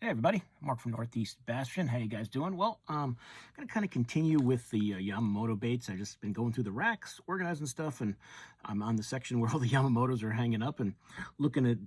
Hey everybody, Mark from Northeast Bastion. How you guys doing? Well, I'm gonna kind of continue with the Yamamoto baits. I just been going through the racks, organizing stuff, and I'm on the section where all the Yamamotos are hanging up and looking at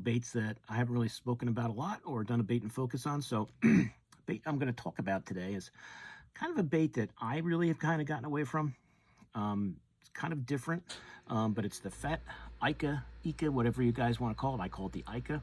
baits that I haven't really spoken about a lot or done a bait and focus on. So, bait I'm going to talk about today is kind of a bait that I really have kind of gotten away from. It's kind of different, but it's the Fat Iika, whatever you guys want to call it. I call it the Iika.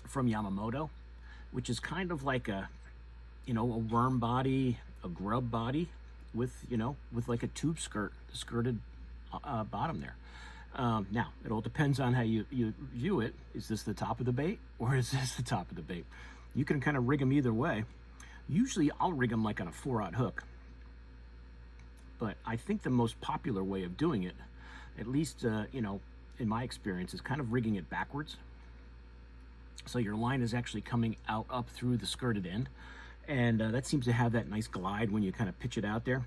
From Yamamoto, which is kind of like a worm body, a grub body with like a tube skirted bottom there. Now, it all depends on how you view it. Is this the top of the bait or is this the top of the bait? You can kind of rig them either way. Usually I'll rig them like on a 4/0 hook. But I think the most popular way of doing it, at least, in my experience, is kind of rigging it backwards. So your line is actually coming out up through the skirted end. And that seems to have that nice glide when you kind of pitch it out there.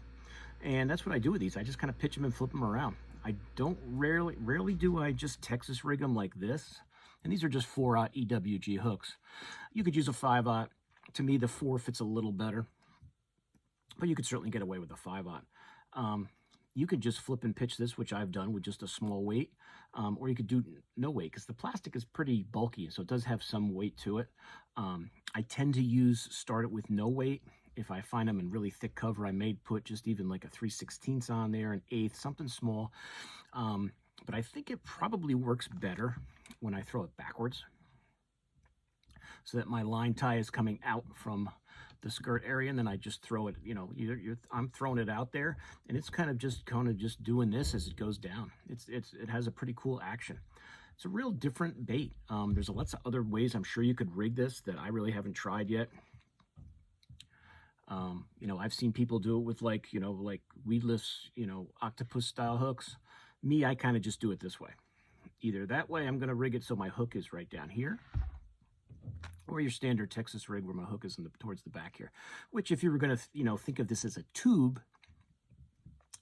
And that's what I do with these. I just kind of pitch them and flip them around. I don't rarely do I just Texas rig them like this. And these are just 4/0 EWG hooks. You could use a 5/0. To me, the 4 fits a little better. But you could certainly get away with a 5/0. You could just flip and pitch this, which I've done with just a small weight, or you could do no weight because the plastic is pretty bulky, so it does have some weight to it. I tend to start it with no weight. If I find them in really thick cover, I may put just even like a 3/16 on there, an 1/8, something small. But I think it probably works better when I throw it backwards, so that my line tie is coming out from the skirt area, and then I just throw it, I'm throwing it out there, and it's kind of just doing this as it goes down. It has a pretty cool action. It's a real different bait. There's lots of other ways I'm sure you could rig this that I really haven't tried yet. I've seen people do it with like weedless, octopus style hooks. Me, I kind of just do it this way. Either that way, I'm going to rig it so my hook is right down here, or your standard Texas rig where my hook is towards the back here. Which, if you were going to, think of this as a tube,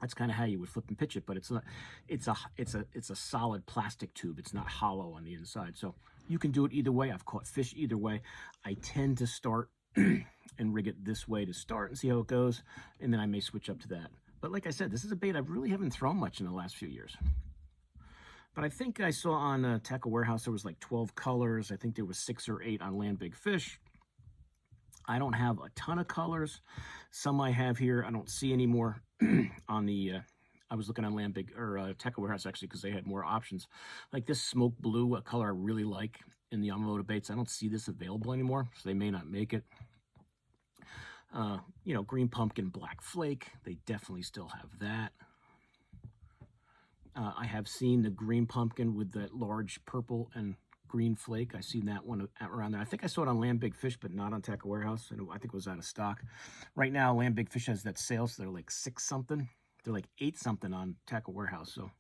that's kind of how you would flip and pitch it. But it's not. It's a solid plastic tube. It's not hollow on the inside. So you can do it either way. I've caught fish either way. I tend to start and rig it this way to start and see how it goes, and then I may switch up to that. But like I said, this is a bait I really haven't thrown much in the last few years. But I think I saw on Tackle Warehouse there was like 12 colors. I think there was 6 or 8 on Land Big Fish. I don't have a ton of colors. Some I have here. I don't see any more on the. I was looking on Land Big or Tackle Warehouse actually because they had more options. Like this smoke blue, a color I really like in the Yamamoto baits. I don't see this available anymore, so they may not make it. Green pumpkin, black flake. They definitely still have that. I have seen the green pumpkin with that large purple and green flake. I've seen that one around there. I think I saw it on Land Big Fish, but not on Tackle Warehouse. And I think it was out of stock. Right now, Land Big Fish has that sale, so they're like 6 something. They're like 8 something on Tackle Warehouse. So,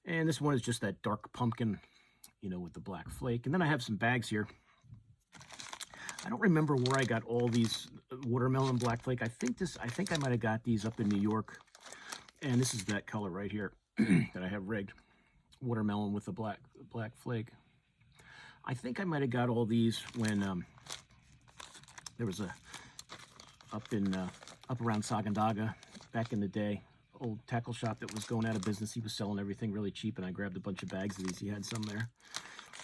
and this one is just that dark pumpkin, with the black flake. And then I have some bags here. I don't remember where I got all these watermelon black flake. I think I might have got these up in New York. And this is that color right here that I have rigged. Watermelon with the black flake. I think I might have got all these when there was up around Sagandaga back in the day, old tackle shop that was going out of business. He was selling everything really cheap, and I grabbed a bunch of bags of these. He had some there.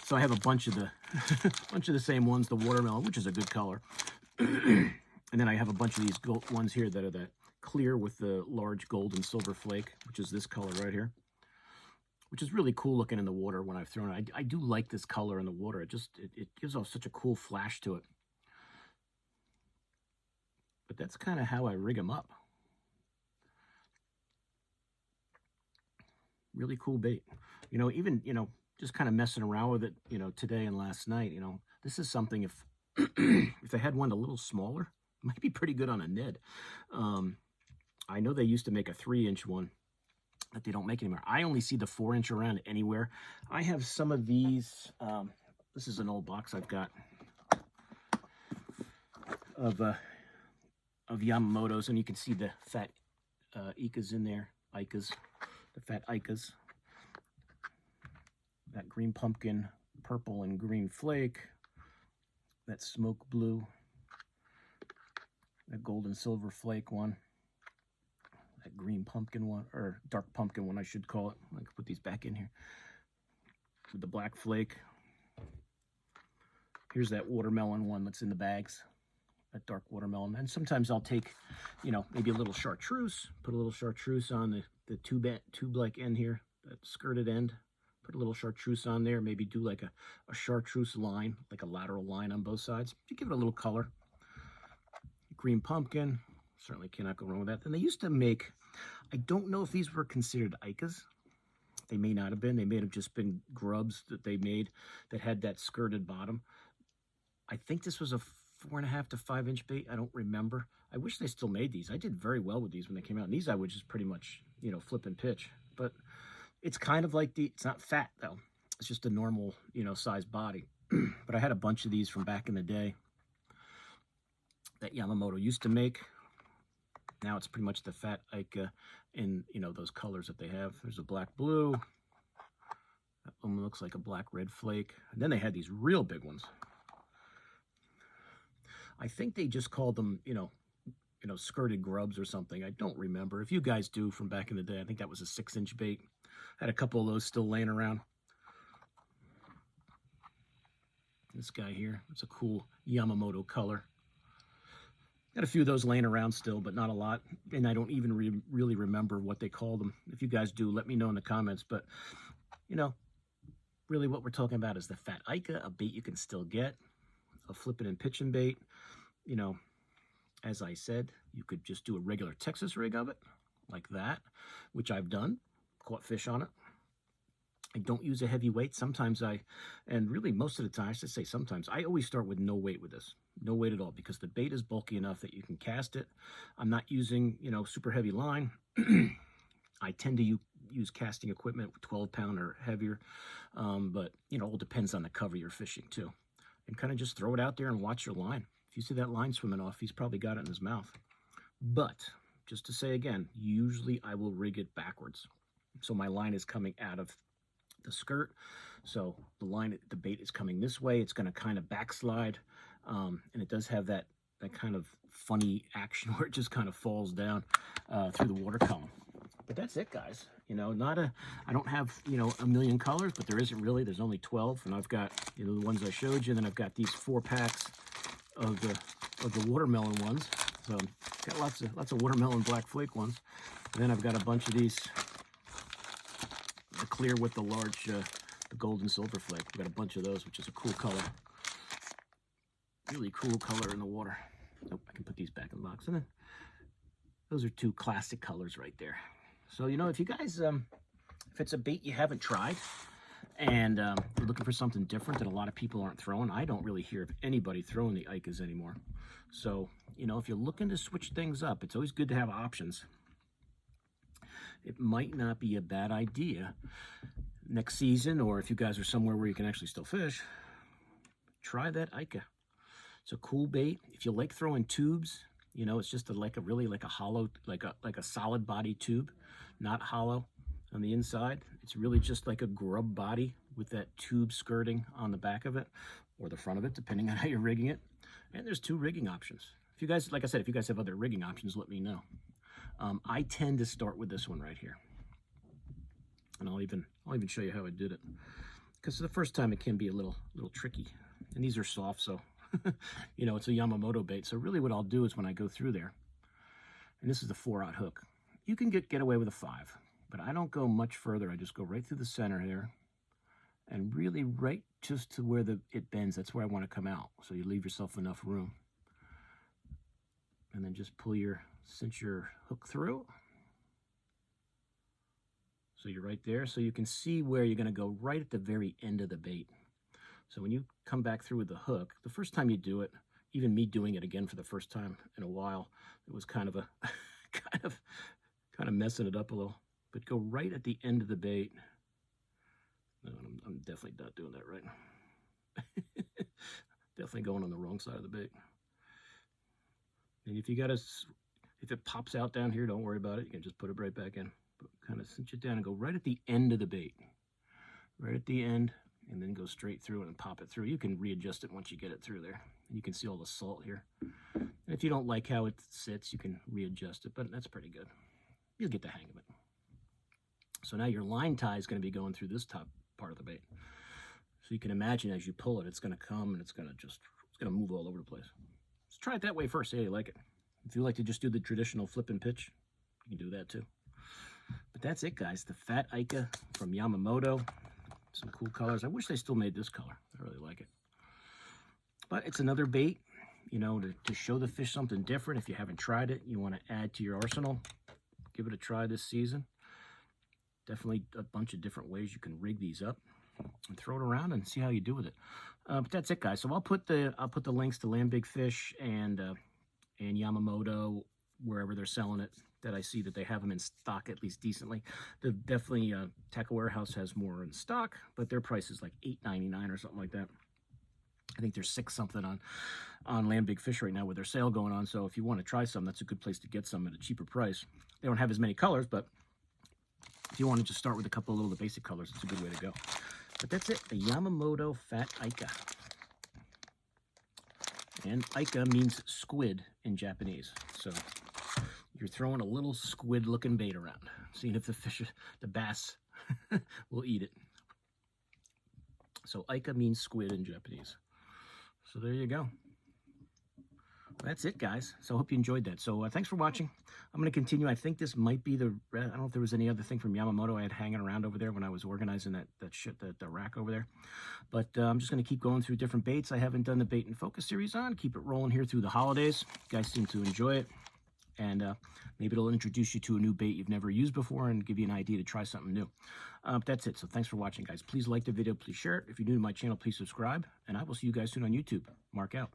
So I have a bunch of the same ones, the watermelon, which is a good color. And then I have a bunch of these gold ones here that are that clear with the large gold and silver flake, which is this color right here, which is really cool looking in the water when I've thrown it. I do like this color in the water. It gives off such a cool flash to it. But that's kind of how I rig them up. Really cool bait. Even, just kind of messing around with it, today and last night, this is something if if I had one a little smaller, it might be pretty good on a Ned. I know they used to make a 3-inch one that they don't make anymore. I only see the 4-inch around anywhere. I have some of these. This is an old box I've got of Yamamoto's, and you can see the Fat Iikas in there. The Fat Iikas. That green pumpkin, purple and green flake. that smoke blue, that gold and silver flake one, that green pumpkin one, or dark pumpkin one I should call it. I can put these back in here. With the black flake. Here's that watermelon one that's in the bags, that dark watermelon. And sometimes I'll take, you know, maybe a little chartreuse, put a little chartreuse on the tube-like end here, that skirted end. Put a little chartreuse on there, maybe do like a chartreuse line, like a lateral line on both sides to give it a little color. Green pumpkin, certainly cannot go wrong with that. Then they used to make, I don't know if these were considered Ikas. They may not have been. They may have just been grubs that they made that had that skirted bottom. I think this was a 4.5 to 5 inch bait. I don't remember. I wish they still made these. I did very well with these when they came out. And these I would just pretty much, you know, flip and pitch. But it's kind of like it's not fat though. It's just a normal, you know, size body. But I had a bunch of these from back in the day that Yamamoto used to make. Now it's pretty much the Fat Iika in, you know, those colors that they have. There's a black blue. That one looks like a black red flake. And then they had these real big ones. I think they just called them, you know, skirted grubs or something. I don't remember. If you guys do from back in the day, I think that was a 6-inch bait. Had a couple of those still laying around. This guy here, it's a cool Yamamoto color. Got a few of those laying around still, but not a lot. And I don't even really remember what they call them. If you guys do, let me know in the comments. But, you know, really what we're talking about is the Fat Iika, a bait you can still get, a flipping and pitching bait. You know, as I said, you could just do a regular Texas rig of it, like that, which I've done, caught fish on it. I don't use a heavy weight. Sometimes and really most of the time, I should say sometimes, I always start with no weight with this. No weight at all, because the bait is bulky enough that you can cast it. I'm not using, you know, super heavy line. I tend to use casting equipment with 12-pound or heavier, but, you know, it all depends on the cover you're fishing too. And kind of just throw it out there and watch your line. If you see that line swimming off, he's probably got it in his mouth. But just to say again, usually I will rig it backwards. So my line is coming out of the skirt. So the bait is coming this way. It's going to kind of backslide. And it does have that kind of funny action where it just kind of falls down through the water column. But that's it, guys. You know, I don't have, you know, a million colors, but there isn't really. There's only 12, and I've got, you know, the ones I showed you. And then I've got these 4 packs of the watermelon ones. So I've got lots of watermelon black flake ones. And then I've got a bunch of these, the clear with the large, the gold and silver flake. I've got a bunch of those, which is a cool color. Really cool color in the water. Nope, I can put these back in the box. And then those are 2 classic colors right there. So, you know, if you guys, if it's a bait you haven't tried and you're looking for something different that a lot of people aren't throwing, I don't really hear of anybody throwing the Ikas anymore. So, you know, if you're looking to switch things up, it's always good to have options. It might not be a bad idea next season, or if you guys are somewhere where you can actually still fish, try that Iika. It's a cool bait. If you like throwing tubes, you know, it's just really like a hollow, like a solid body tube, not hollow on the inside. It's really just like a grub body with that tube skirting on the back of it or the front of it, depending on how you're rigging it. And there's 2 rigging options. If you guys, like I said, if you guys have other rigging options, let me know. I tend to start with this one right here, and I'll even show you how I did it, because the first time it can be a little tricky. And these are soft, so you know, it's a Yamamoto bait. So really what I'll do is when I go through there, and this is the 4/0 hook, you can get away with a 5, but I don't go much further. I just go right through the center there, and really right just to where it bends. That's where I want to come out. So you leave yourself enough room, and then just cinch your hook through. So you're right there. So you can see where you're going to go right at the very end of the bait. So when you come back through with the hook, the first time you do it, even me doing it again for the first time in a while, it was kind of messing it up a little. But go right at the end of the bait. No, I'm definitely not doing that right. Definitely going on the wrong side of the bait. And if it pops out down here, don't worry about it. You can just put it right back in. But kind of cinch it down and go right at the end of the bait. Right at the end. and then go straight through and pop it through. You can readjust it once you get it through there. You can see all the salt here. And if you don't like how it sits, you can readjust it, but that's pretty good. You'll get the hang of it. So now your line tie is going to be going through this top part of the bait. So you can imagine as you pull it, it's going to come and it's going to move all over the place. Let's try it that way first, see how you like it. If you like to just do the traditional flip and pitch, you can do that too. But that's it, guys. The Fat Iika from Yamamoto. Some cool colors. I wish they still made this color. I really like it. But it's another bait, you know, to show the fish something different. If you haven't tried it, you want to add to your arsenal, give it a try this season. Definitely a bunch of different ways you can rig these up and throw it around and see how you do with it. But that's it, guys. So I'll put the links to Land Big Fish and Yamamoto wherever they're selling it, that I see that they have them in stock at least decently. Definitely Tackle Warehouse has more in stock, but their price is like $8.99 or something like that. I think there's $6 something on Land Big Fish right now with their sale going on. So if you want to try some, that's a good place to get some at a cheaper price. They don't have as many colors, but if you want to just start with a couple of little the basic colors, it's a good way to go. But that's it, the Yamamoto Fat Iika. And Iika means squid in Japanese. So you're throwing a little squid-looking bait around, seeing if the bass will eat it. So Iika means squid in Japanese. So there you go. That's it, guys. So I hope you enjoyed that. So thanks for watching. I'm going to continue. I think this might be the, I don't know if there was any other thing from Yamamoto I had hanging around over there when I was organizing the rack over there. But I'm just going to keep going through different baits I haven't done the bait and focus series on. Keep it rolling here through the holidays. You guys seem to enjoy it. And maybe it'll introduce you to a new bait you've never used before and give you an idea to try something new. But that's it. So thanks for watching, guys. Please like the video. Please share it. If you're new to my channel, please subscribe. And I will see you guys soon on YouTube. Mark out.